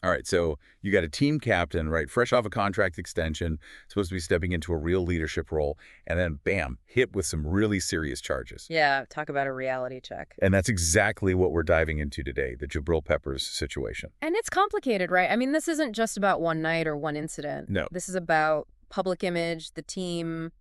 All right, so you got a team captain, right, fresh off a contract extension, supposed to be stepping into a real leadership role, and then bam, hit with some really serious charges. Yeah, talk about a reality check. And that's exactly what we're diving into today, the Jabrill Peppers situation. And it's complicated, right? I mean, this isn't just about one night or one incident. No, This is about public image, the team,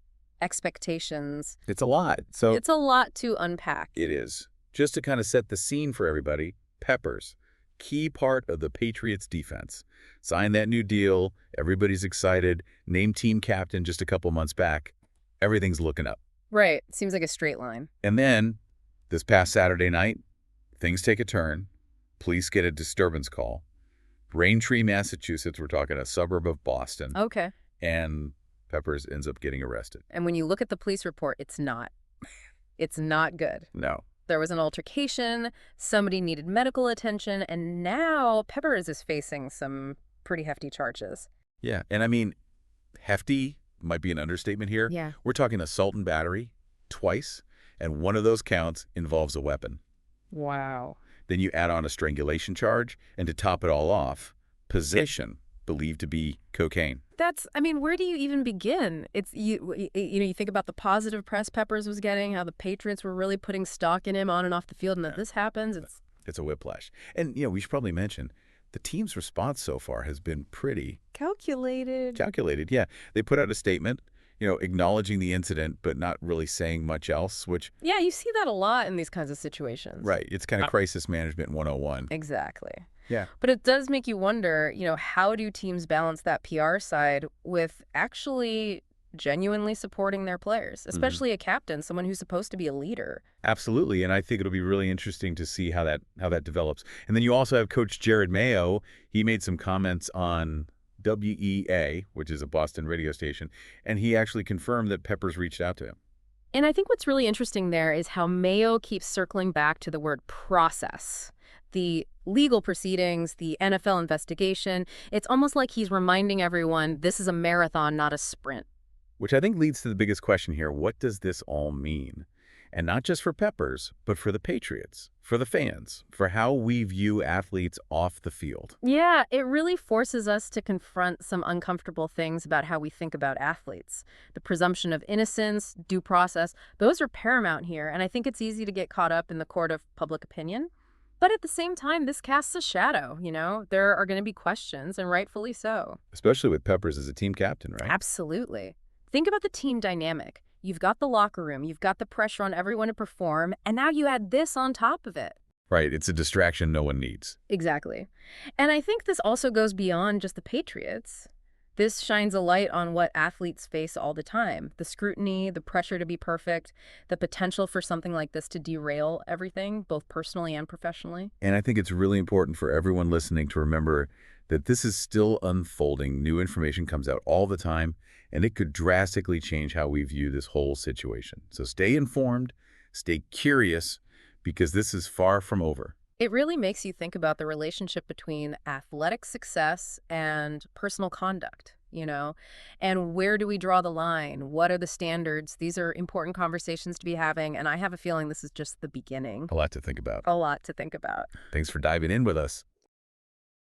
expectations. it's a lot. So It's a lot to unpack. it is. Just to kind of set the scene for everybody, Peppers, key part of the Patriots defense. Signed that new deal. Everybody's excited. Named team captain just a couple months back. Everything's looking up. Right. Seems like a straight line. And then, this past Saturday night, things take a turn. Police get a disturbance call. Braintree, Massachusetts, we're talking a suburb of Boston. Okay. And Peppers ends up getting arrested. And when you look at the police report, it's not. It's not good. No. There was an altercation, somebody needed medical attention, and now Peppers is facing some pretty hefty charges. Yeah, and I mean, hefty might be an understatement here. Yeah. We're talking assault and battery twice, and one of those counts involves a weapon. Wow. Then you add on a strangulation charge, and to top it all off, possession, believed to be cocaine. I mean, where do you even begin? You think about the positive press Peppers was getting, how the Patriots were really putting stock in him on and off the field, and that this happens. It's a whiplash. And, we should probably mention, the team's response so far has been pretty Calculated. Yeah. They put out a statement, acknowledging the incident, but not really saying much else, which... Yeah, you see that a lot in these kinds of situations. Right. It's kind of crisis management 101. Exactly. Yeah. But it does make you wonder, how do teams balance that PR side with actually genuinely supporting their players, especially a captain, someone who's supposed to be a leader? Absolutely, and I think it'll be really interesting to see how that develops. And then you also have Coach Jerod Mayo. He made some comments on WEA, which is a Boston radio station, and he actually confirmed that Peppers reached out to him. And I think what's really interesting there is how Mayo keeps circling back to the word process. The legal proceedings, the NFL investigation, it's almost like he's reminding everyone this is a marathon, not a sprint. Which I think leads to the biggest question here. What does this all mean? And not just for Peppers, but for the Patriots, for the fans, for how we view athletes off the field. Yeah, it really forces us to confront some uncomfortable things about how we think about athletes. The presumption of innocence, due process, those are paramount here, and I think it's easy to get caught up in the court of public opinion. But at the same time, this casts a shadow, There are going to be questions, and rightfully so. Especially with Peppers as a team captain, right? Absolutely. Think about the team dynamic. You've got the locker room, you've got the pressure on everyone to perform, and now you add this on top of it. Right, it's a distraction no one needs. Exactly. And I think this also goes beyond just the Patriots. This shines a light on what athletes face all the time. The scrutiny, the pressure to be perfect, the potential for something like this to derail everything, both personally and professionally. And I think it's really important for everyone listening to remember that this is still unfolding. New information comes out all the time, and it could drastically change how we view this whole situation. So stay informed, stay curious, because this is far from over. It really makes you think about the relationship between athletic success and personal conduct, and where do we draw the line? What are the standards? These are important conversations to be having, and I have a feeling this is just the beginning. A lot to think about. A lot to think about. Thanks for diving in with us.